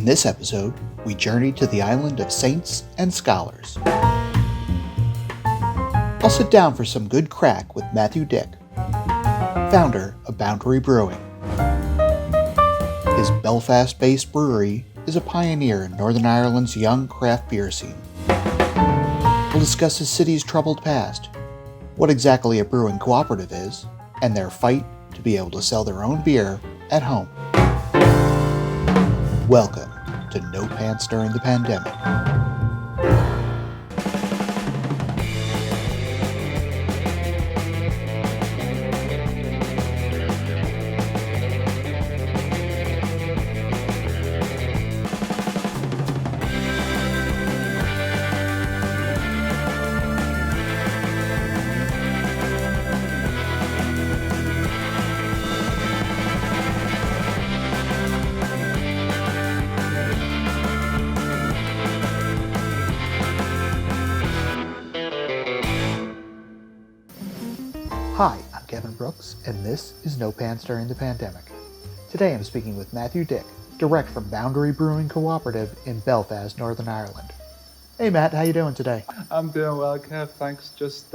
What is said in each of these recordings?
In this episode, we journey to the island of saints and scholars. I'll sit down for some good crack with Matthew Dick, founder of Brewery Brewing. His Belfast-based brewery is a pioneer in Northern Ireland's young craft beer scene. We'll discuss his city's troubled past, what exactly a brewing cooperative is, and their fight to be able to sell their own beer at home. Welcome to No Pants During the Pandemic. Hi, I'm Kevin Brooks, and this is No Pants During the Pandemic. Today I'm speaking with Matthew Dick, direct from Boundary Brewing Cooperative in Belfast, Northern Ireland. Hey Matt, how you doing today? I'm doing well, Kev. Thanks. Just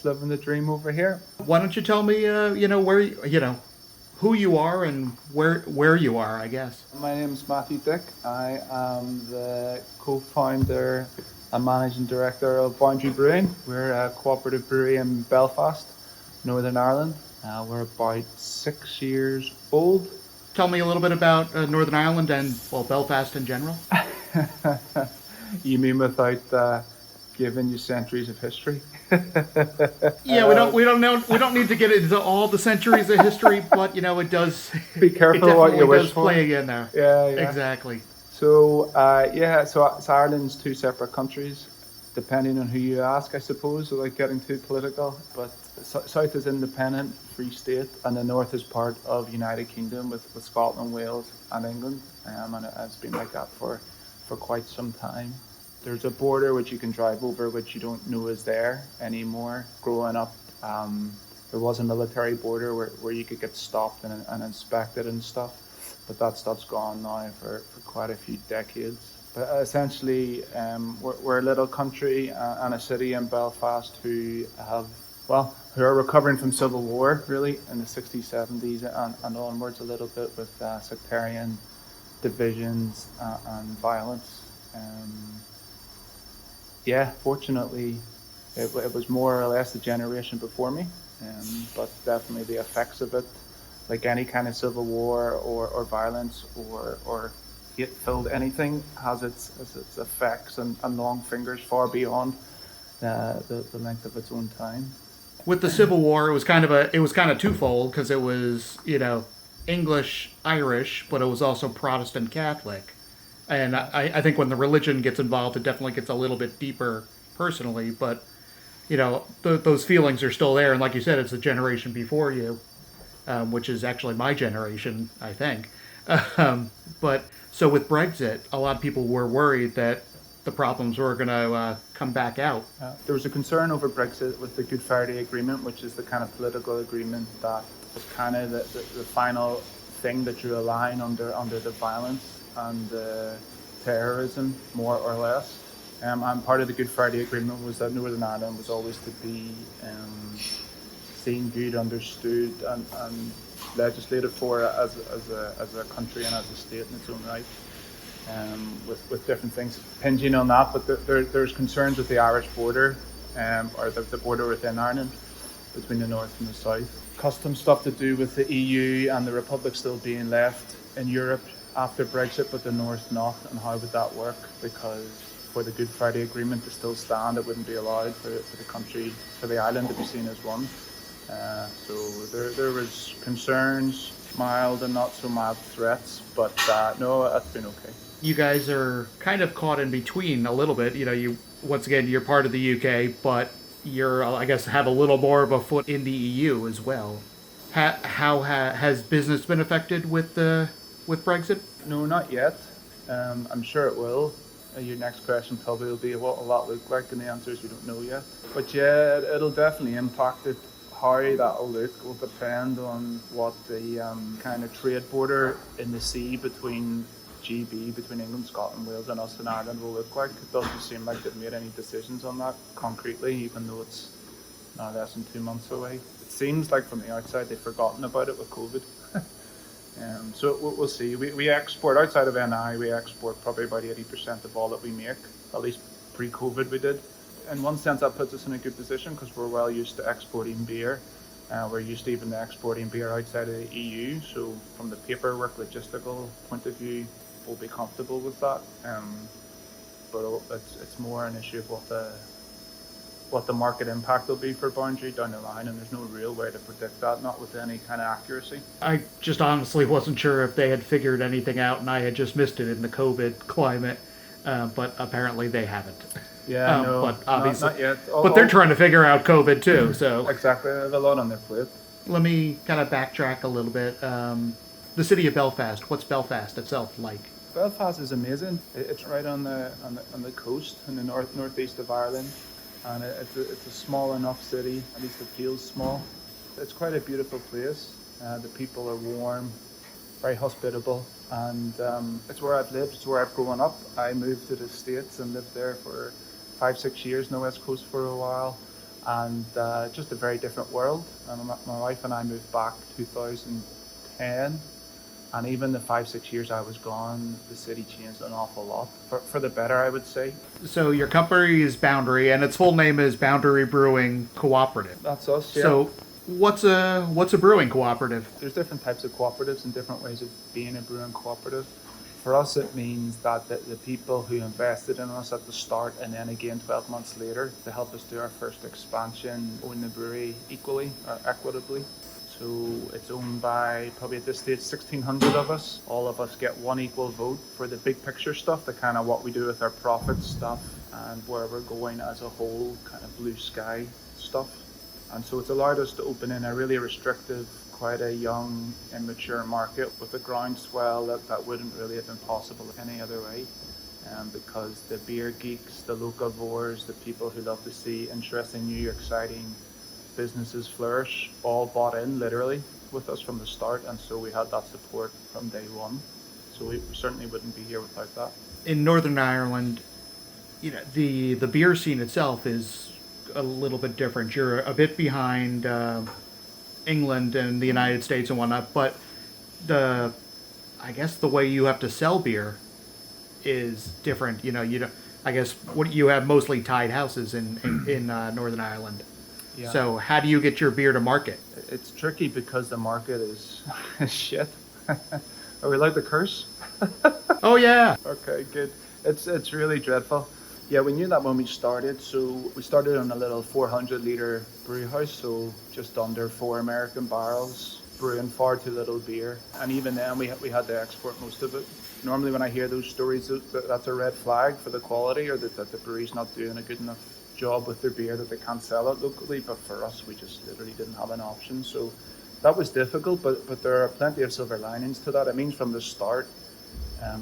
living the dream over here. Why don't you tell me, who you are and where you are, I guess. My name is Matthew Dick. I am the co-founder and managing director of Boundary Brewing. We're a cooperative brewery in Belfast, Northern Ireland. We're about 6 years old. Tell me a little bit about Northern Ireland and, Belfast in general. You mean without giving you centuries of history? Yeah, we don't need to get into all the centuries of history, but it does. Be careful what you wish for. Play in there. Yeah. Exactly. So so Ireland's two separate countries, depending on who you ask, I suppose, without getting too political. But South is independent, free state, and the North is part of United Kingdom with Scotland, Wales, and England. And it's been like that for quite some time. There's a border which you can drive over, which you don't know is there anymore. Growing up, there was a military border where you could get stopped and inspected and stuff, but that stuff's gone now for quite a few decades. But essentially, we're a little country and a city in Belfast who are recovering from civil war, really, in the 60s, 70s, and onwards a little bit with sectarian divisions and violence. Fortunately, it was more or less the generation before me, but definitely the effects of it, like any kind of civil war or violence or hate-filled anything, has its effects and long fingers far beyond the length of its own time. With the Civil War, it was kind of twofold, because it was English, Irish, but it was also Protestant Catholic. And I think when the religion gets involved, it definitely gets a little bit deeper personally. But, those feelings are still there. And like you said, it's the generation before you, which is actually my generation, I think. But so with Brexit, a lot of people were worried that the problems were going to come back out. There was a concern over Brexit with the Good Friday Agreement, which is the kind of political agreement that was kind of the final thing that drew a line under the violence and terrorism, more or less. And part of the Good Friday Agreement was that Northern Ireland was always to be seen, viewed, understood, and legislated for as a country and as a state in its own right, with different things hinging on that. But there's concerns with the Irish border, or the border within Ireland, between the north and the south. Custom stuff to do with the EU and the Republic still being left in Europe after Brexit, but the North not, and how would that work? Because for the Good Friday Agreement to still stand, it wouldn't be allowed for the island to be seen as one. So there was concerns, mild and not so mild threats, but no, that's been okay. You guys are kind of caught in between a little bit. You're part of the UK, but I guess have a little more of a foot in the EU as well. How has business been affected with Brexit? No, not yet. I'm sure it will. Your next question probably will be what will that look like, and the answer is we don't know yet. But yeah, it'll definitely impact it. How that'll look will depend on what the kind of trade border in the sea between GB between England, Scotland, Wales and us in Ireland will look like. It doesn't seem like they've made any decisions on that concretely, even though it's now less than 2 months away. It seems like from the outside they've forgotten about it with COVID. So we'll see. We export, outside of NI, we export probably about 80% of all that we make, at least pre-COVID we did. In one sense that puts us in a good position because we're well used to exporting beer. We're used to even exporting beer outside of the EU, so from the paperwork, logistical point of view, we'll be comfortable with that. But it's more an issue of what the market impact will be for Boundary down the line, and there's no real way to predict that, not with any kind of accuracy. I just honestly wasn't sure if they had figured anything out, and I had just missed it in the COVID climate, but apparently they haven't. Yeah, no, but obviously, not yet. But they're trying to figure out COVID too. So exactly, they have a lot on their plate. let me kind of backtrack a little bit. The city of Belfast. What's Belfast itself like? Belfast is amazing. It's right on the coast in the northeast of Ireland, and it's a small enough city. At least it feels small. It's quite a beautiful place. The people are warm, very hospitable, and it's where I've lived. It's where I've grown up. I moved to the States and lived there for 5-6 years on the West Coast for a while, and just a very different world. And my wife and I moved back 2010, and even the 5-6 years I was gone, the city changed an awful lot for the better, I would say. So your company is Boundary, and its full name is Boundary Brewing Cooperative. That's us. Yeah. So what's a brewing cooperative? There's different types of cooperatives and different ways of being a brewing cooperative. For us, it means that the people who invested in us at the start and then again 12 months later to help us do our first expansion own the brewery equally or equitably. So it's owned by probably at this stage 1,600 of us. All of us get one equal vote for the big picture stuff, the kind of what we do with our profit stuff and where we're going as a whole, kind of blue sky stuff. And so it's allowed us to open in a really restrictive, quite a young, immature market with a groundswell that wouldn't really have been possible any other way. Because the beer geeks, the locavores, the people who love to see interesting, new, exciting businesses flourish, all bought in literally with us from the start, and so we had that support from day one. So we certainly wouldn't be here without that. In Northern Ireland, the beer scene itself is a little bit different. You're a bit behind England and the United States and whatnot, but I guess the way you have to sell beer is different. I guess what you have mostly tied houses in Northern Ireland. Yeah. So how do you get your beer to market? It's tricky because the market is shit. Are we allowed to curse? Oh yeah. Okay, good. It's really dreadful. Yeah, we knew that when we started. So we started on a little 400-litre brew house, so just under 4 American barrels, brewing far too little beer. And even then, we had to export most of it. Normally, when I hear those stories, that's a red flag for the quality, or that the brewery's not doing a good enough job with their beer that they can't sell it locally. But for us, we just literally didn't have an option. So that was difficult, but there are plenty of silver linings to that. It means from the start,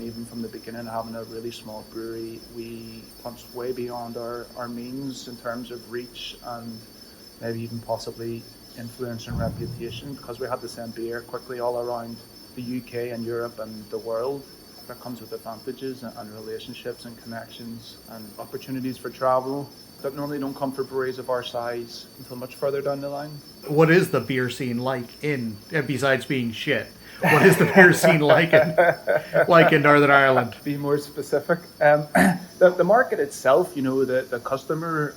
even from the beginning, having a really small brewery, we punched way beyond our means in terms of reach and maybe even possibly influence and reputation, because we had to send beer quickly all around the UK and Europe and the world. That comes with advantages and relationships and connections and opportunities for travel that normally don't come for breweries of our size until much further down the line. What is the beer scene like besides being shit? What is the beer scene like in Northern Ireland? Be more specific. The market itself, the customer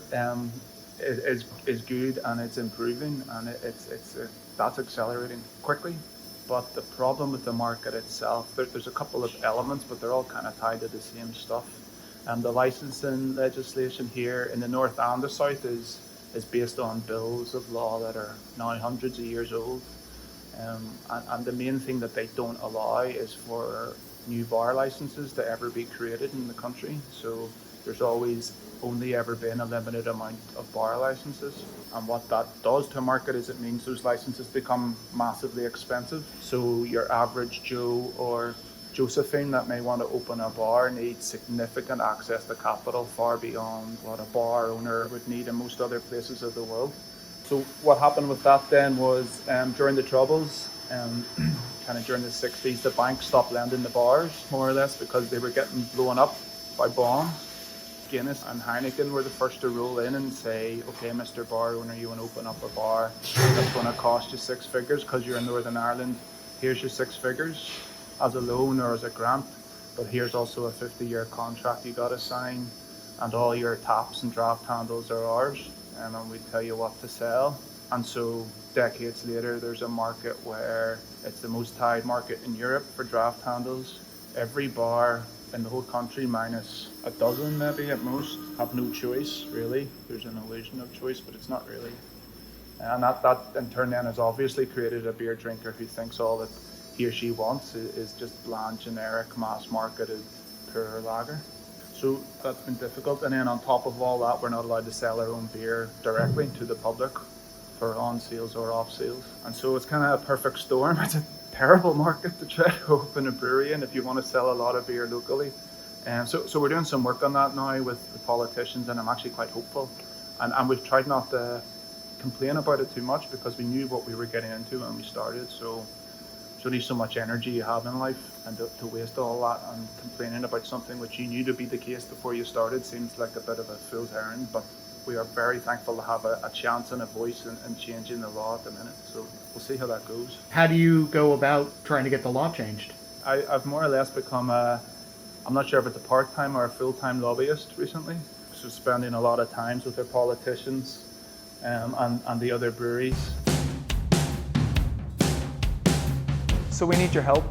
is good and it's improving, and that's accelerating quickly. But the problem with the market itself, there's a couple of elements, but they're all kind of tied to the same stuff. The licensing legislation here in the north and the south is based on bills of law that are now hundreds of years old. And the main thing that they don't allow is for new bar licenses to ever be created in the country. So there's always only ever been a limited amount of bar licenses. And what that does to a market is it means those licenses become massively expensive. So your average Joe or Josephine that may want to open a bar needs significant access to capital far beyond what a bar owner would need in most other places of the world. So what happened with that then was during the Troubles, kind of during the 60s, the banks stopped lending the bars, more or less, because they were getting blown up by bombs. Guinness and Heineken were the first to roll in and say, okay, Mr. Bar owner, you want to open up a bar that's going to cost you six figures because you're in Northern Ireland. Here's your six figures as a loan or as a grant, but here's also a 50-year contract you got to sign, and all your taps and draft handles are ours, and we tell you what to sell. And so decades later, there's a market where it's the most tied market in Europe for draft handles. Every bar in the whole country, minus a dozen maybe at most, have no choice really. There's an illusion of choice, but it's not really. And that in turn then has obviously created a beer drinker who thinks all that he or she wants is just bland, generic, mass marketed, pure lager. So that's been difficult. And then on top of all that, we're not allowed to sell our own beer directly to the public for on sales or off sales. And so it's kind of a perfect storm. It's a terrible market to try to open a brewery in if you want to sell a lot of beer locally. So we're doing some work on that now with the politicians, and I'm actually quite hopeful. And we've tried not to complain about it too much because we knew what we were getting into when we started. So there's only so much energy you have in life, and to waste all that and complaining about something which you knew to be the case before you started seems like a bit of a fool's errand. But we are very thankful to have a chance and a voice in changing the law at the minute. So we'll see how that goes. How do you go about trying to get the law changed? I've more or less become I'm not sure if it's a part-time or a full-time lobbyist recently. So spending a lot of times with our politicians and the other breweries. So we need your help.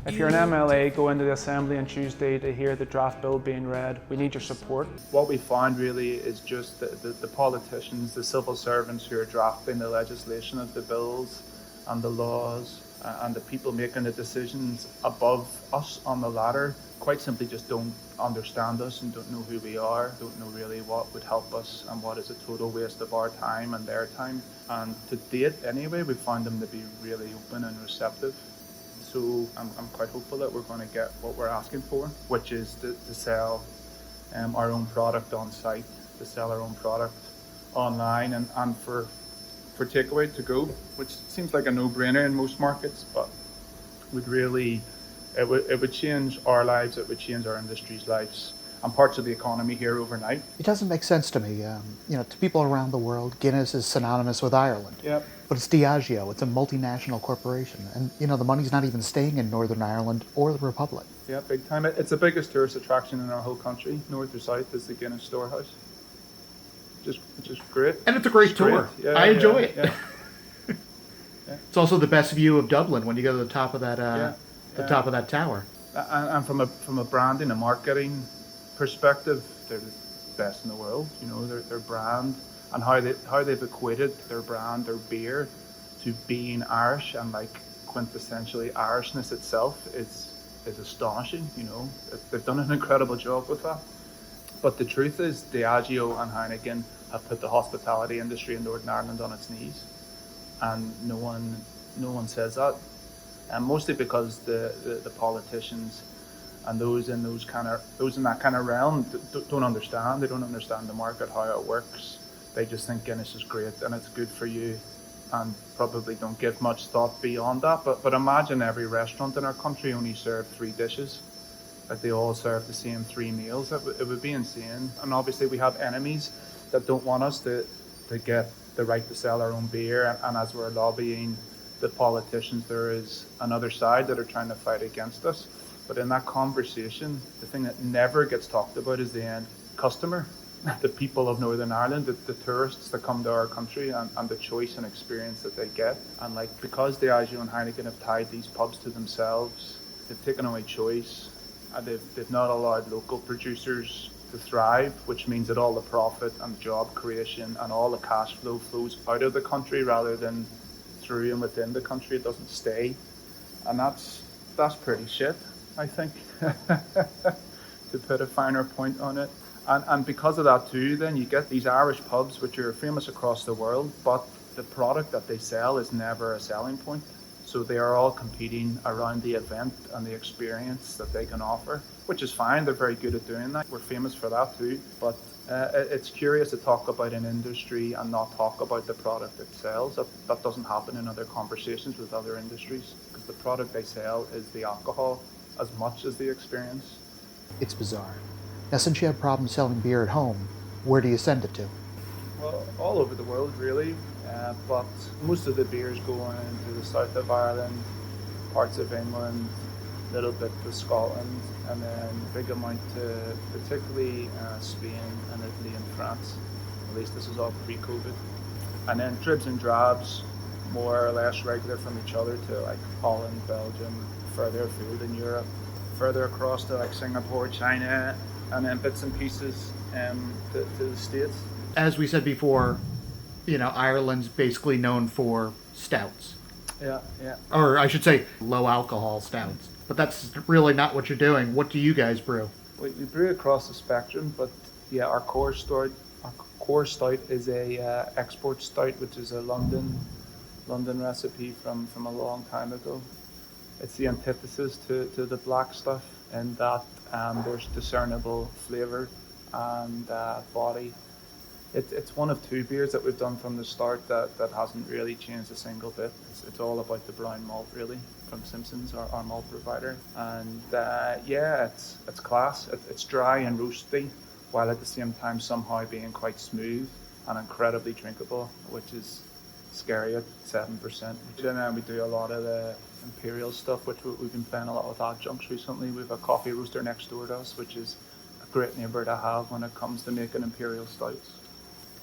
If you're an MLA, go into the Assembly on Tuesday to hear the draft bill being read. We need your support. What we found really is just the politicians, the civil servants who are drafting the legislation of the bills and the laws and the people making the decisions above us on the ladder quite simply just don't understand us and don't know who we are, don't know really what would help us and what is a total waste of our time and their time. And to date anyway, we found them to be really open and receptive. So I'm quite hopeful that we're going to get what we're asking for, which is to sell our own product on site, to sell our own product online and for takeaway to go, which seems like a no-brainer in most markets, but would really, it would change our lives, it would change our industry's lives and parts of the economy here overnight. It doesn't make sense to me. To people around the world, Guinness is synonymous with Ireland. Yep. But it's Diageo, it's a multinational corporation. And, the money's not even staying in Northern Ireland or the Republic. Yeah, big time. It's the biggest tourist attraction in our whole country. North or south is the Guinness storehouse. Which is great. And it's a great tour. Yeah, I enjoy it. Yeah. It's also the best view of Dublin when you go to the top of that top of that tower. And from a branding and marketing perspective, they're the best in the world. Their brand and how they've equated their brand, their beer, to being Irish and like quintessentially Irishness itself is astonishing. They've done an incredible job with that. But the truth is, Diageo and Heineken have put the hospitality industry in Northern Ireland on its knees, and no one says that, and mostly because the politicians and those in that kind of realm don't understand. They don't understand the market, how it works. They just think Guinness is great and it's good for you, and probably don't give much thought beyond that. But imagine every restaurant in our country only served 3 dishes. Like they all serve the same 3 meals. It would be insane. And obviously we have enemies that don't want us to get the right to sell our own beer. And as we're lobbying the politicians, there is another side that are trying to fight against us. But in that conversation, the thing that never gets talked about is the end customer, the people of Northern Ireland, the tourists that come to our country and the choice and experience that they get. And because Diageo and Heineken have tied these pubs to themselves, they've taken away choice. And they've not allowed local producers to thrive, which means that all the profit and job creation and all the cash flow flows out of the country rather than through and within the country. It doesn't stay. And that's pretty shit, I think, to put a finer point on it. And because of that too, then you get these Irish pubs which are famous across the world, but the product that they sell is never a selling point. So they are all competing around the event and the experience that they can offer, which is fine. They're very good at doing that. We're famous for that too. But it's curious to talk about an industry and not talk about the product it sells. That doesn't happen in other conversations with other industries, because the product they sell is the alcohol as much as the experience. It's bizarre. Now, since you have problems selling beer at home, where do you send it to? Well, all over the world, really. But most of the beers go into the south of Ireland, parts of England, a little bit to Scotland, and then a big amount to particularly Spain and Italy and France. At least this is all pre-COVID. And then dribs and drabs, more or less regular from each other, to like Holland, Belgium, further afield in Europe, further across to like Singapore, China, and then bits and pieces to the States. As we said before, Ireland's basically known for stouts. Yeah, yeah. Or I should say low alcohol stouts. But that's really not what you're doing. What do you guys brew? We brew across the spectrum, but yeah, our core stout is a export stout, which is a London recipe from a long time ago. It's the antithesis to the black stuff, in that there's discernible flavour and body. It's one of two beers that we've done from the start that hasn't really changed a single bit. It's all about the brown malt, really, from Simpson's, our malt provider. And yeah, it's class. It's dry and roasty, while at the same time somehow being quite smooth and incredibly drinkable, which is scary at 7%. And then we do a lot of the imperial stuff, which we've been playing a lot with adjuncts recently. We have a coffee roaster next door to us, which is a great neighbour to have when it comes to making imperial stouts.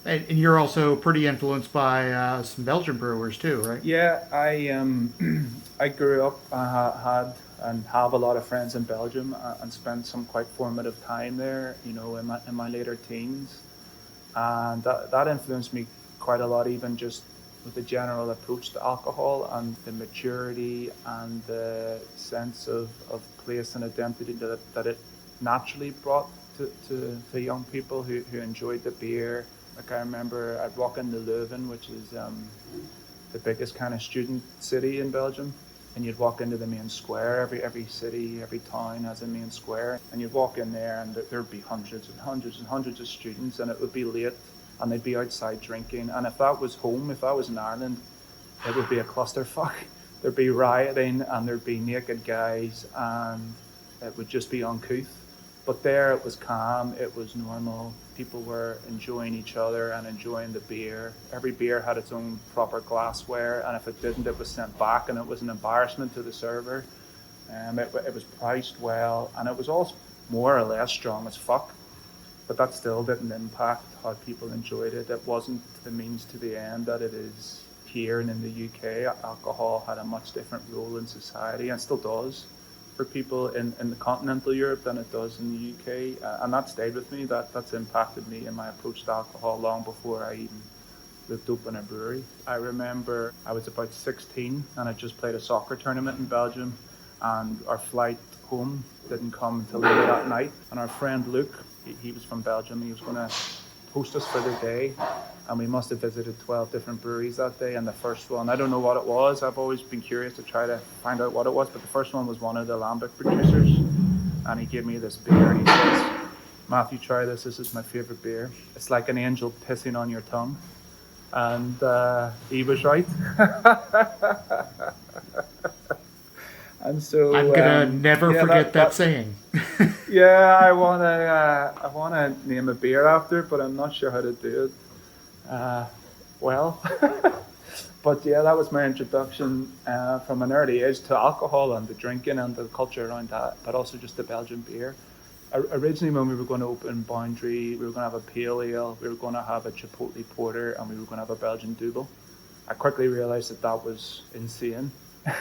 And you're also pretty influenced by some Belgian brewers too, right? Yeah, I grew up, had and have a lot of friends in Belgium, and spent some quite formative time there, in my later teens, and that influenced me quite a lot, even just with the general approach to alcohol and the maturity and the sense of place and identity that it naturally brought to young people who enjoyed the beer. Like, I remember I'd walk into Leuven, which is the biggest kind of student city in Belgium, and you'd walk into the main square. Every city, every town has a main square, and you'd walk in there, and there'd be hundreds and hundreds and hundreds of students, and it would be late, and they'd be outside drinking. And if that was home, if that was in Ireland, it would be a clusterfuck. There'd be rioting, and there'd be naked guys, and it would just be uncouth. But there it was calm, it was normal. People were enjoying each other and enjoying the beer. Every beer had its own proper glassware, and if it didn't, it was sent back, and it was an embarrassment to the server. It was priced well, and it was all more or less strong as fuck. But that still didn't impact how people enjoyed it. It wasn't the means to the end that it is here and in the UK. Alcohol had a much different role in society, and still does, for people in the continental Europe than it does in the UK, and that stayed with me. That's impacted me in my approach to alcohol long before I even looked open a brewery. I remember I was about 16 and I just played a soccer tournament in Belgium, and our flight home didn't come until later that night, and our friend Luke, he was from Belgium, he was going to host us for the day, and we must have visited 12 different breweries that day. And the first one, I don't know what it was. I've always been curious to try to find out what it was, but the first one was one of the lambic producers, and he gave me this beer, and he says, "Matthew, try this. This is my favorite beer. It's like an angel pissing on your tongue." And he was right. And so I'm gonna never forget that saying. Yeah, I wanna name a beer after it, but I'm not sure how to do it. Well, but yeah, that was my introduction from an early age to alcohol and the drinking and the culture around that, but also just the Belgian beer. Originally, when we were going to open Boundary, we were going to have a pale ale, we were going to have a Chipotle porter, and we were going to have a Belgian double. I quickly realized that was insane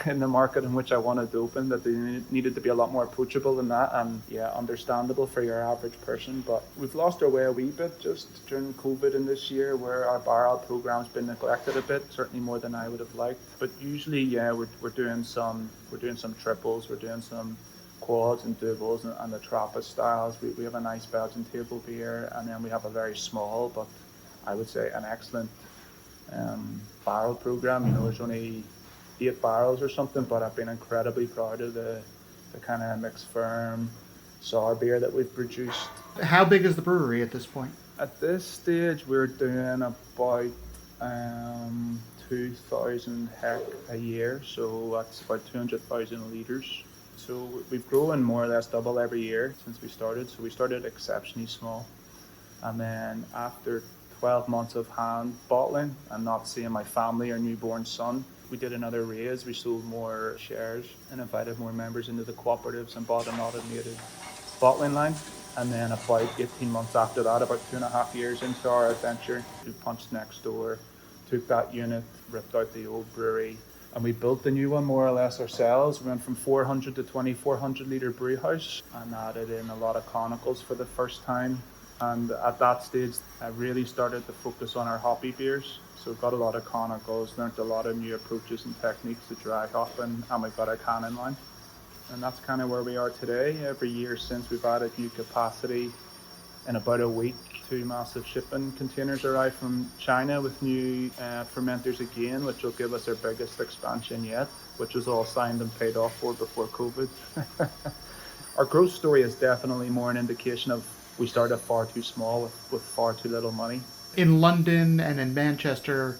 in the market in which I wanted to open, that they needed to be a lot more approachable than that, and yeah, understandable for your average person. But we've lost our way a wee bit just during COVID in this year, where our barrel program's been neglected a bit, certainly more than I would have liked. But usually, yeah, we're doing some triples, we're doing some quads and doubles and the Trappist styles. We have a nice Belgian table beer, and then we have a very small, but I would say an excellent barrel program. There's only 8 barrels or something, but I've been incredibly proud of the kind of mixed firm sour beer that we've produced. How big is the brewery at this point? At this stage, we're doing about 2,000 hec a year, so that's about 200,000 litres. So we've grown more or less double every year since we started. So we started exceptionally small. And then after 12 months of hand bottling and not seeing my family or newborn son, we did another raise. We sold more shares and invited more members into the cooperatives and bought an automated bottling line. And then about 18 months after that, about 2.5 years into our adventure, we punched next door, took that unit, ripped out the old brewery, and we built the new one more or less ourselves. We went from 400 to 2,400 litre brew house and added in a lot of conicals for the first time. And at that stage, I really started to focus on our hoppy beers. So got a lot of conicals, learned a lot of new approaches and techniques to dry hopping, and we got a canning line. And that's kind of where we are today. Every year since, we've added new capacity. In about a week, 2 massive shipping containers arrived from China with new fermenters again, which will give us our biggest expansion yet, which was all signed and paid off for before COVID. Our growth story is definitely more an indication of we started far too small with far too little money. In London and in Manchester,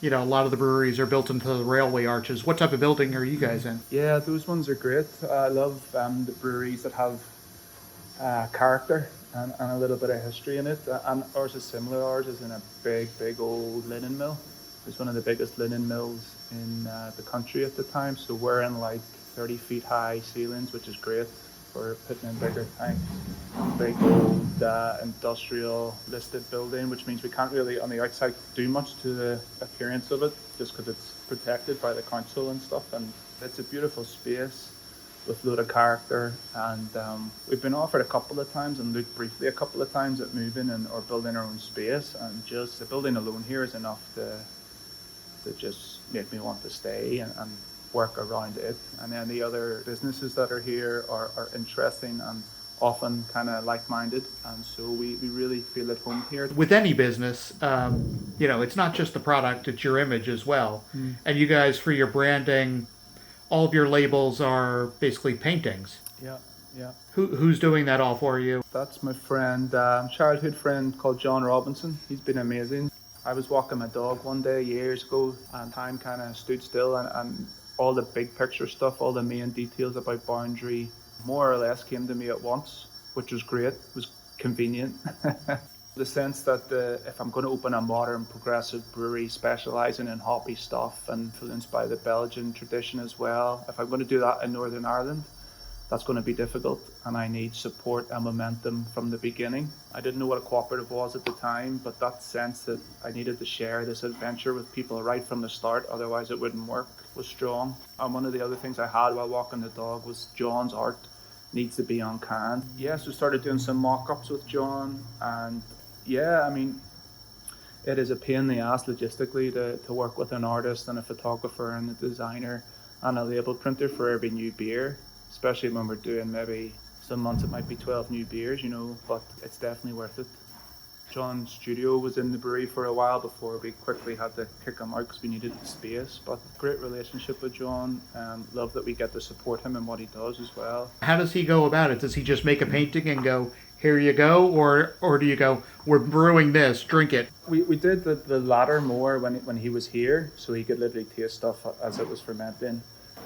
a lot of the breweries are built into the railway arches. What type of building are you guys in? Yeah, those ones are great. I love the breweries that have character and a little bit of history in it. And ours is similar. Ours is in a big old linen mill. It's one of the biggest linen mills in the country at the time. So we're in like 30 feet high ceilings, which is great for putting in bigger tanks. Big old industrial listed building, which means we can't really on the outside do much to the appearance of it, just because it's protected by the council and stuff. And it's a beautiful space with a load of character. And we've been offered a couple of times and looked briefly a couple of times at moving or building our own space. And just the building alone here is enough to just make me want to stay and work around it. And then the other businesses that are here are interesting and often kind of like-minded, and so we really feel at home here. With any business, it's not just the product, it's your image as well. And you guys, for your branding, all of your labels are basically paintings. Yeah. Who's doing that all for you? That's my friend, childhood friend called John Robinson. He's been amazing. I was walking my dog one day years ago and time kind of stood still, and all the big picture stuff, all the main details about boundary, more or less came to me at once, which was great. It was convenient. The sense that if I'm going to open a modern progressive brewery specialising in hoppy stuff and influenced by the Belgian tradition as well, if I'm going to do that in Northern Ireland, that's going to be difficult, and I need support and momentum from the beginning. I didn't know what a cooperative was at the time, but that sense that I needed to share this adventure with people right from the start, otherwise it wouldn't work, was strong. And one of the other things I had while walking the dog was John's art needs to be on can. Yes, we started doing some mock-ups with John, and yeah, I mean, it is a pain in the ass logistically to work with an artist and a photographer and a designer and a label printer for every new beer, especially when we're doing maybe some months it might be 12 new beers, but it's definitely worth it. John's studio was in the brewery for a while before we quickly had to kick him out because we needed the space, but great relationship with John, and love that we get to support him in what he does as well. How does he go about it? Does he just make a painting and go, here you go, or do you go, we're brewing this, drink it? We did the latter more when he was here, so he could literally taste stuff as it was fermenting.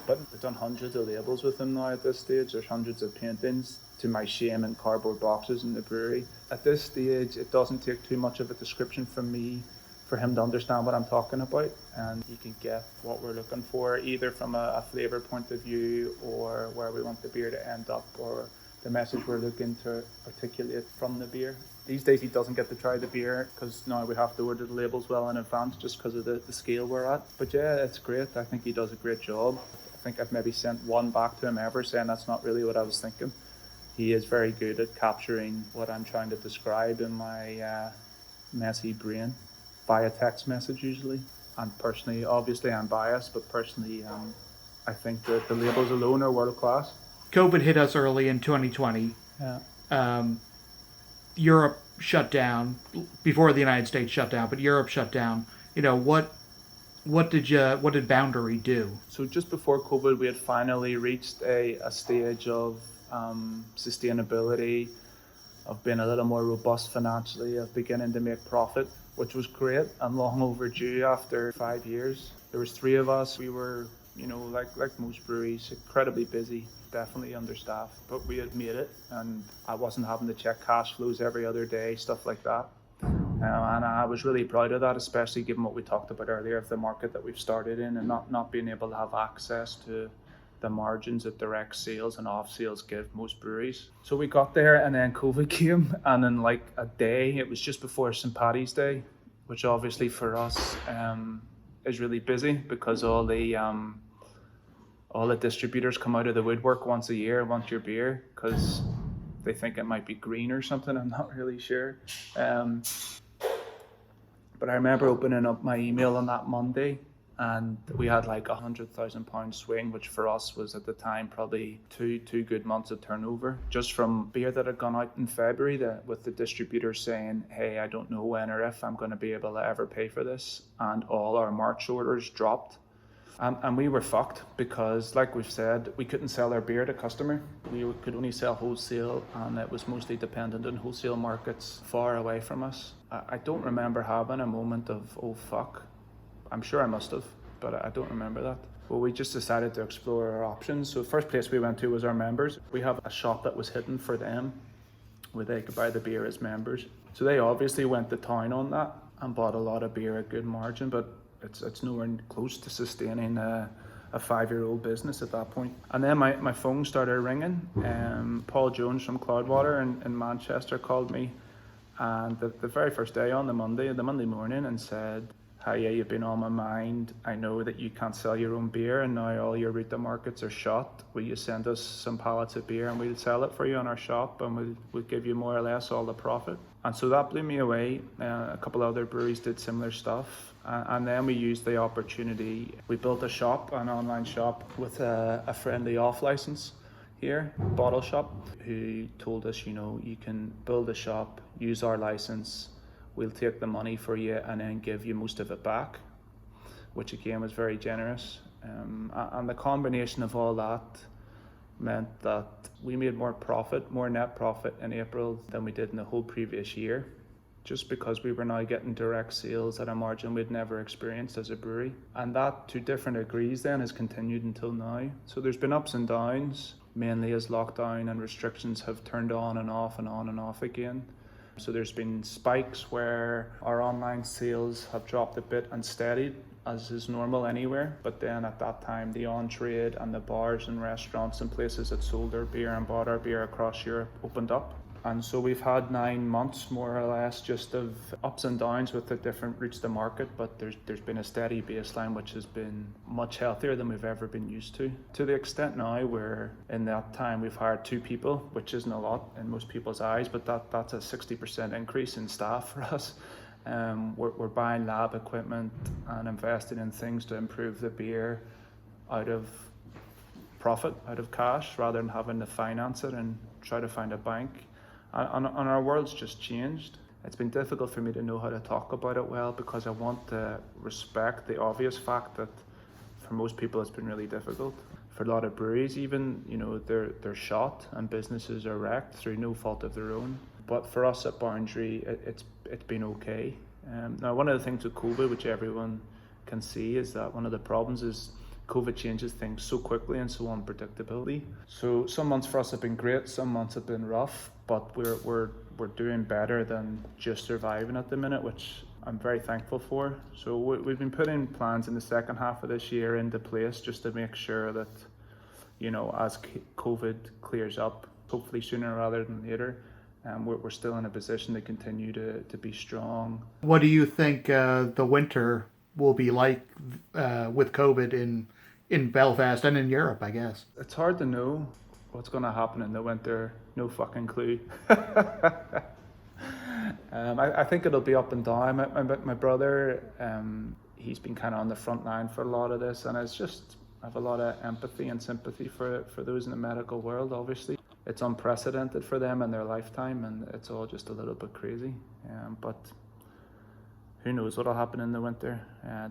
But we've done hundreds of labels with him now at this stage. There's hundreds of paintings, to my shame, in cardboard boxes in the brewery. At this stage, it doesn't take too much of a description from me for him to understand what I'm talking about, and he can get what we're looking for, either from a flavour point of view or where we want the beer to end up, or the message we're looking to articulate from the beer. These days he doesn't get to try the beer because now we have to order the labels well in advance just because of the scale we're at. But yeah, it's great. I think he does a great job. I think I've maybe sent one back to him ever saying that's not really what I was thinking. He is very good at capturing what I'm trying to describe in my messy brain via text message usually. And personally, obviously I'm biased, but personally I think that the labels alone are world class. COVID hit us early in 2020. Yeah. Europe shut down before the United States shut down, but Europe shut down. What did Boundary do? So just before COVID, we had finally reached a stage of sustainability, of being a little more robust financially, of beginning to make profit, which was great and long overdue after 5 years. There was three of us. We were, like most breweries, incredibly busy, definitely understaffed, but we had made it, and I wasn't having to check cash flows every other day, stuff like that. And I was really proud of that, especially given what we talked about earlier of the market that we've started in, and not being able to have access to the margins that direct sales and off sales give most breweries. So we got there, and then COVID came, and in like a day, it was just before St. Paddy's Day, which obviously for us is really busy because all the distributors come out of the woodwork once a year, want your beer because they think it might be green or something. I'm not really sure. But I remember opening up my email on that Monday, and we had like £100,000 swing, which for us was at the time probably two good months of turnover, just from beer that had gone out in February, with the distributor saying, hey, I don't know when or if I'm going to be able to ever pay for this, and all our March orders dropped. And we were fucked because, like we've said, we couldn't sell our beer to customer. We could only sell wholesale, and it was mostly dependent on wholesale markets far away from us. I don't remember having a moment of, oh fuck. I'm sure I must have, but I don't remember that. Well, we just decided to explore our options. So the first place we went to was our members. We have a shop that was hidden for them where they could buy the beer as members. So they obviously went to town on that and bought a lot of beer at good margin, but it's nowhere close to sustaining a 5-year-old business at that point. And then my phone started ringing. Paul Jones from Cloudwater in Manchester called me, and the very first day on the Monday morning, and said, hi, yeah, you've been on my mind. I know that you can't sell your own beer and now all your route to markets are shut. Will you send us some pallets of beer and we'll sell it for you in our shop, and we'll give you more or less all the profit. And so that blew me away. A couple of other breweries did similar stuff. And then we used the opportunity. We built a shop, an online shop, with a friendly off license here, Bottle Shop, who told us, you can build a shop, use our license, we'll take the money for you and then give you most of it back, which again was very generous. And the combination of all that meant that we made more net profit in April than we did in the whole previous year, just because we were now getting direct sales at a margin we'd never experienced as a brewery. And that, to different degrees then, has continued until now. So there's been ups and downs, mainly as lockdown and restrictions have turned on and off and on and off again. So there's been spikes where our online sales have dropped a bit and steadied, as is normal anywhere. But then at that time, the on-trade and the bars and restaurants and places that sold our beer and bought our beer across Europe opened up. And so we've had 9 months, more or less, just of ups and downs with the different routes to market, but there's been a steady baseline which has been much healthier than we've ever been used to. To the extent now where in that time we've hired 2 people, which isn't a lot in most people's eyes, but that's a 60% increase in staff for us. We're buying lab equipment and investing in things to improve the beer out of profit, out of cash, rather than having to finance it and try to find a bank. And our world's just changed. It's been difficult for me to know how to talk about it well, because I want to respect the obvious fact that for most people it's been really difficult. For a lot of breweries even, they're shot and businesses are wrecked through no fault of their own. But for us at Boundary, it's been okay. Now, one of the things with COVID, which everyone can see, is that one of the problems is COVID changes things so quickly and so unpredictably. So some months for us have been great, some months have been rough, but we're doing better than just surviving at the minute, which I'm very thankful for. So we've been putting plans in the second half of this year into place just to make sure that, as COVID clears up, hopefully sooner rather than later, we're still in a position to continue to be strong. What do you think the winter will be like with COVID in Belfast and in Europe, I guess? It's hard to know what's going to happen in the winter. No fucking clue. I think it'll be up and down. My brother, he's been kind of on the front line for a lot of this, and I have a lot of empathy and sympathy for those in the medical world. Obviously, it's unprecedented for them in their lifetime, and it's all just a little bit crazy. But who knows what will happen in the winter.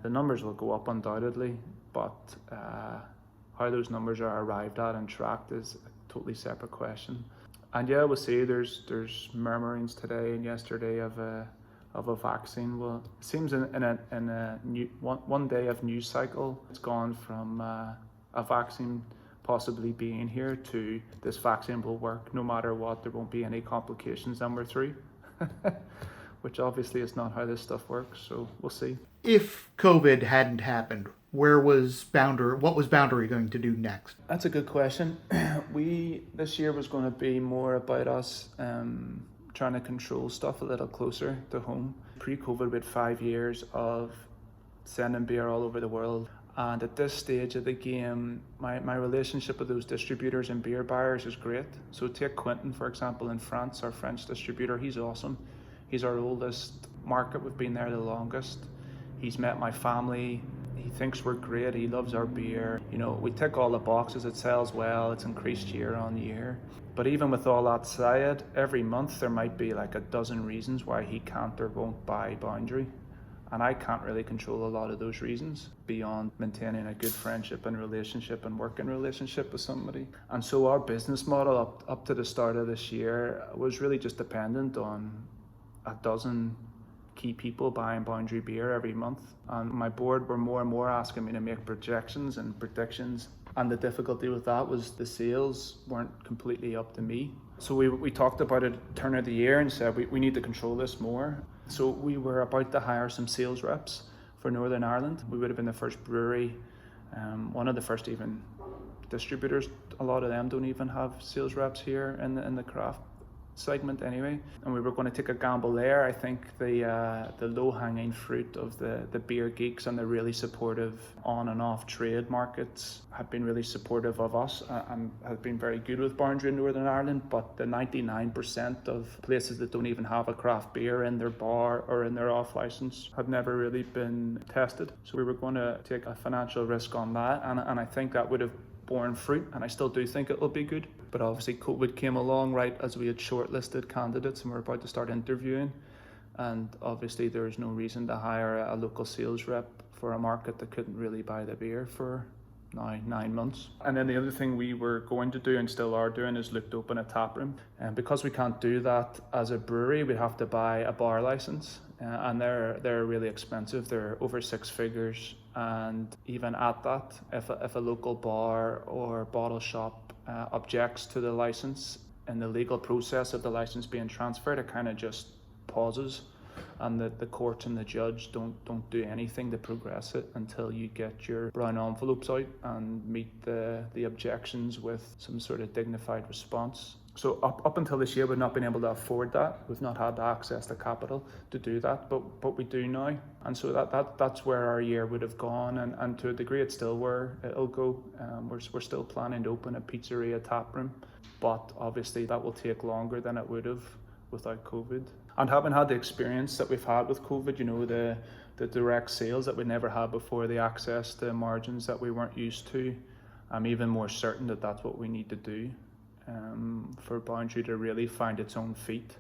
The numbers will go up undoubtedly, but how those numbers are arrived at and tracked is a totally separate question. And yeah, we'll see. There's murmurings today and yesterday of a vaccine. Well, it seems in a new one day of news cycle, it's gone from a vaccine possibly being here to this vaccine will work no matter what. There won't be any complications, and we're through. Which obviously is not how this stuff works. So we'll see. If COVID hadn't happened, what was Boundary going to do next? That's a good question. This year was going to be more about us trying to control stuff a little closer to home. Pre-COVID, we had 5 years of sending beer all over the world. And at this stage of the game, my relationship with those distributors and beer buyers is great. So take Quentin, for example, in France, our French distributor. He's awesome. He's our oldest market. We've been there the longest. He's met my family. He thinks we're great. He loves our beer. You know, we tick all the boxes. It sells well. It's increased year on year. But even with all that said, every month there might be like a dozen reasons why he can't or won't buy Boundary. And I can't really control a lot of those reasons beyond maintaining a good friendship and relationship and working relationship with somebody. And so our business model up to the start of this year was really just dependent on a dozen key people buying Boundary beer every month. And my board were more and more asking me to make projections and predictions. And the difficulty with that was the sales weren't completely up to me. So we talked about it at turn of the year and said we need to control this more. So we were about to hire some sales reps for Northern Ireland. We would have been the first brewery, one of the first even distributors. A lot of them don't even have sales reps here in the craft segment anyway. And we were going to take a gamble there. I think the low-hanging fruit of the beer geeks and the really supportive on and off trade markets have been really supportive of us and have been very good with Boundary in Northern Ireland. But the 99% of places that don't even have a craft beer in their bar or in their off license have never really been tested. So we were going to take a financial risk on that, and I think that would have borne fruit, and I still do think it will be good. But obviously COVID came along right as we had shortlisted candidates and we're about to start interviewing, and obviously there's no reason to hire a local sales rep for a market that couldn't really buy the beer for now 9 months. And then the other thing we were going to do and still are doing is look to open a tap room, and because we can't do that as a brewery, we have to buy a bar license, and they're really expensive. They're over 6 figures. And even at that, if a local bar or bottle shop objects to the license and the legal process of the license being transferred, it kind of just pauses, and the court and the judge don't do anything to progress it until you get your brown envelopes out and meet the objections with some sort of dignified response. So up until this year, we've not been able to afford that. We've not had access to capital to do that, but we do now. And so that's where our year would have gone, and to a degree it's still where it'll go. We're still planning to open a pizzeria tap room, but obviously that will take longer than it would have without COVID. And having had the experience that we've had with COVID, you know, the direct sales that we never had before, the access to margins that we weren't used to, I'm even more certain that that's what we need to do. For Boundary to really find its own feet,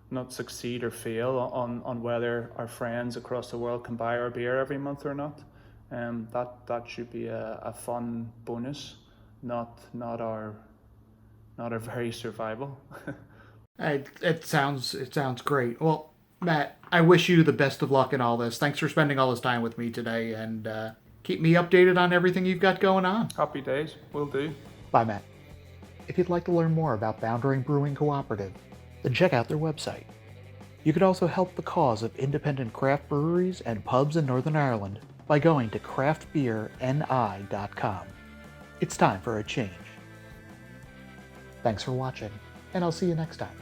not succeed or fail on whether our friends across the world can buy our beer every month or not. That should be a fun bonus, not our very survival. It sounds great. Well, Matt, I wish you the best of luck in all this. Thanks for spending all this time with me today, and keep me updated on everything you've got going on. Happy days, will do. Bye, Matt. If you'd like to learn more about Boundary Brewing Cooperative, then check out their website. You could also help the cause of independent craft breweries and pubs in Northern Ireland by going to craftbeerni.com. It's time for a change. Thanks for watching, and I'll see you next time.